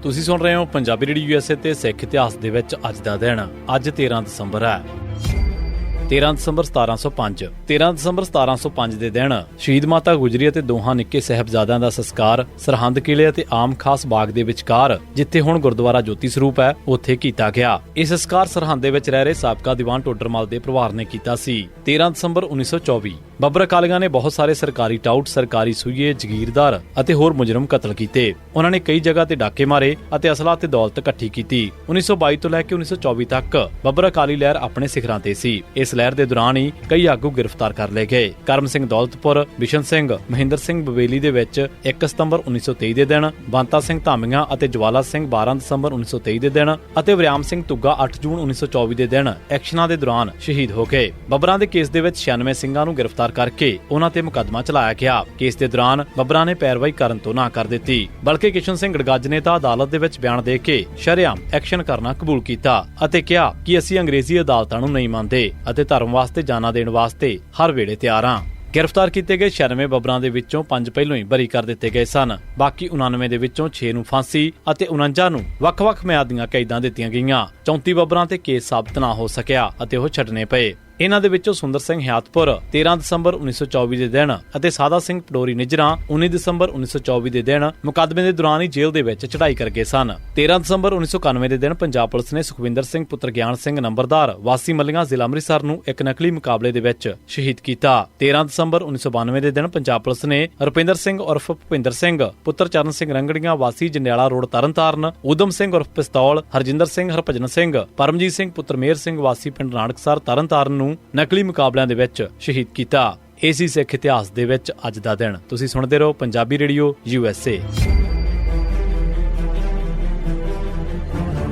ਤੁਸੀਂ ਸੁਣ ਰਹੇ ਹੋ ਪੰਜਾਬੀ ਰੇਡੀਓ USA ਤੇ ਸਿੱਖ ਇਤਿਹਾਸ ਦੇ ਵਿੱਚ ਅੱਜ ਦਾ ਦਿਨ। ਅੱਜ 13 ਦਸੰਬਰ ਹੈ। 13 ਦਸੰਬਰ 1705 13 ਦਸੰਬਰ 1705 ਦੇ ਦਿਨ ਸ਼ਹੀਦ ਮਾਤਾ ਗੁਜਰੀ ਅਤੇ ਦੋਹਾਂ ਨਿੱਕੇ ਸਾਹਿਬਜ਼ਾਦਿਆਂ ਦਾ ਸੰਸਕਾਰ ਸਰਹੰਦ ਕਿਲੇ ਅਤੇ ਆਮ ਖਾਸ ਬਾਗ ਦੇ ਵਿਚਕਾਰ, ਜਿੱਥੇ ਹੁਣ ਗੁਰਦੁਆਰਾ ਜੋਤੀ ਸਰੂਪ ਹੈ, ਉੱਥੇ ਕੀਤਾ ਗਿਆ। ਇਹ ਸੰਸਕਾਰ ਸਰਹੰਦ ਦੇ ਵਿੱਚ ਰਹਿ ਰਹੇ ਸਾਬਕਾ ਦੀਵਾਨ ਟੋਡਰਮਲ ਦੇ ਪਰਿਵਾਰ ਨੇ ਕੀਤਾ ਸੀ। 13 ਦਸੰਬਰ 1924 ਬੱਬਰ ਅਕਾਲੀਆਂ ਨੇ ਬਹੁਤ ਸਾਰੇ ਸਰਕਾਰੀ ਟਾਊਟ, ਸਰਕਾਰੀ ਸੂਈਏ, ਜਗੀਰਦਾਰ ਅਤੇ ਹੋਰ ਮੁਜਰਮ ਕਤਲ ਕੀਤੇ। ਉਹਨਾਂ ਨੇ ਕਈ ਜਗ੍ਹਾ ਤੇ ਡਾਕੇ ਮਾਰੇ ਅਤੇ ਅਸਲਾ ਤੇ ਦੌਲਤ ਇਕੱਠੀ ਕੀਤੀ। 1922 ਤੋਂ ਲੈ ਕੇ 1924 ਤੱਕ ਬੱਬਰ ਅਕਾਲੀ ਲਹਿਰ ਆਪਣੇ ਸਿਖਰਾਂ ਤੇ ਸੀ। ਇਸ ਲਹਿਰ ਦੇ ਦੌਰਾਨ ਹੀ ਕਈ ਆਗੂ ਗ੍ਰਿਫਤਾਰ ਕਰ ਲਏ ਗਏ। ਕਰਮ ਸਿੰਘ ਦੌਲਤਪੁਰ, ਬਿਸ਼ਨ ਸਿੰਘ, ਮਹਿੰਦਰ ਸਿੰਘ ਬਵੇਲੀ ਦੇ ਵਿੱਚ 1 ਸਤੰਬਰ 1923 ਦੇ ਦਿਨ, ਬੰਤਾ ਸਿੰਘ ਧਾਮੀਆਂ ਅਤੇ ਜਵਾਲਾ ਸਿੰਘ 12 ਦਸੰਬਰ 1923 ਦੇ ਦਿਨ ਅਤੇ ਵਰਿਆਮ ਸਿੰਘ ਤੁੱਗਾ 8 ਜੂਨ 1924 ਦੇ ਦਿਨ ਐਕਸ਼ਨਾਂ ਦੇ ਦੌਰਾਨ ਸ਼ਹੀਦ ਹੋ ਗਏ। ਬੱਬਰਾਂ ਦੇ ਕੇਸ ਦੇ ਵਿੱਚ 96 ਸਿੰਘਾਂ ਨੂੰ ਗ੍ਰਿਫਤਾਰ ਕਰਕੇ ਉਹਨਾਂ ਤੇ ਮੁਕੱਦਮਾ ਚਲਾਇਆ ਗਿਆ। ਕੇਸ ਦੇ ਦੌਰਾਨ ਬੱਬਰਾਂ ਨੇ ਪੈਰਵਾਈ ਕਰਨ ਤੋਂ ਨਾ ਕਰ ਦਿੱਤੀ, ਬਲਕਿ ਕਿਸ਼ਨ ਸਿੰਘ ਗੜਗੱਜ ਨੇ ਤਾਂ ਅਦਾਲਤ ਦੇ ਵਿੱਚ ਬਿਆਨ ਦੇ ਕੇ ਸ਼ਰੇਆਮ ਐਕਸ਼ਨ ਕਰਨਾ ਕਬੂਲ ਕੀਤਾ ਅਤੇ ਕਿਹਾ ਕਿ ਅਸੀਂ ਅੰਗਰੇਜ਼ੀ ਅਦਾਲਤਾਂ ਨੂੰ ਨਹੀਂ ਮੰਨਦੇ ਅਤੇ ਧਰਮ ਵਾਸਤੇ ਜਾਨਾਂ ਦੇਣ ਵਾਸਤੇ ਹਰ ਵੇਲੇ ਤਿਆਰ ਹਾਂ। ਗ੍ਰਿਫਤਾਰ ਕੀਤੇ ਗਏ 96 ਬੱਬਰਾਂ ਦੇ ਵਿੱਚੋਂ 5 ਪਹਿਲੋਂ ਹੀ ਬਰੀ ਕਰ ਦਿੱਤੇ ਗਏ ਸਨ। ਬਾਕੀ 99 ਦੇ ਵਿੱਚੋਂ 6 ਨੂੰ ਫਾਂਸੀ ਅਤੇ 49 ਨੂੰ ਵੱਖ-ਵੱਖ ਮਿਆਦ ਦੀਆਂ ਕੈਦਾਂ ਦਿੱਤੀਆਂ ਗਈਆਂ। 34 ਬੱਬਰਾਂ ਤੇ ਕੇਸ ਸਾਬਤ ਨਾ ਹੋ ਸਕਿਆ ਅਤੇ ਉਹ ਛੱਡਣੇ ਪਏ। ਇਹਨਾਂ ਦੇ ਵਿੱਚੋਂ ਸੁੰਦਰ ਸਿੰਘ ਹਿਆਤਪੁਰ 13 ਦਸੰਬਰ 1924 ਦੇ ਦਿਨ ਅਤੇ ਸਾਦਾ ਸਿੰਘ ਪਡੋਰੀ ਨਿਜਰਾ 19 ਦਸੰਬਰ 1924 ਦੇ ਦਿਨ ਮੁਕੱਦਮੇ ਦੇ ਦੌਰਾਨ ਹੀ ਜੇਲ੍ਹ ਦੇ ਵਿੱਚ ਚੜ੍ਹਾਈ ਕਰ ਗਏ ਸਨ। 13 ਦਸੰਬਰ 1991 ਦੇ ਦਿਨ ਪੰਜਾਬ ਪੁਲਿਸ ਨੇ ਸੁਖਵਿੰਦਰ ਸਿੰਘ ਪੁੱਤਰ ਗਿਆਨ ਸਿੰਘ ਨੰਬਰਦਾਰ ਵਾਸੀ ਮੱਲੀਆਂ ਜ਼ਿਲ੍ਹਾ ਅੰਮ੍ਰਿਤਸਰ ਨੂੰ ਇੱਕ ਨਕਲੀ ਮੁਕਾਬਲੇ ਦੇ ਵਿੱਚ ਸ਼ਹੀਦ ਕੀਤਾ। 13 ਦਸੰਬਰ 1992 ਦੇ ਦਿਨ ਪੰਜਾਬ ਪੁਲਿਸ ਨੇ ਰੁਪਿੰਦਰ ਸਿੰਘ ਉਰਫ ਭੁਪਿੰਦਰ ਸਿੰਘ ਪੁੱਤਰ ਚਰਨ ਸਿੰਘ ਰੰਗੜੀਆਂ ਵਾਸੀ ਜੰਡਿਆਲਾ ਰੋਡ ਤਰਨਤਾਰਨ, ਊਧਮ ਸਿੰਘ ਉਰਫ ਪਿਸਤੌਲ, ਹਰਜਿੰਦਰ ਸਿੰਘ, ਹਰਭਜਨ ਸਿੰਘ, ਪਰਮਜੀਤ ਸਿੰਘ ਪੁੱਤਰ ਮੇਹਰ ਸਿੰਘ ਵਾਸੀ ਪਿੰਡ ਨਾਨਕਸਰ ਤਰਨਤਾਰਨ ਨੂੰ ਨਕਲੀ ਮੁਕਾਬਲਿਆਂ ਦੇ ਵਿੱਚ ਸ਼ਹੀਦ ਕੀਤਾ। ਇਹ ਸੀ ਸਿੱਖ ਇਤਿਹਾਸ ਦੇ ਵਿੱਚ ਅੱਜ ਦਾ ਦਿਨ। ਤੁਸੀਂ ਸੁਣਦੇ ਰਹੋ ਪੰਜਾਬੀ ਰੇਡੀਓ USA।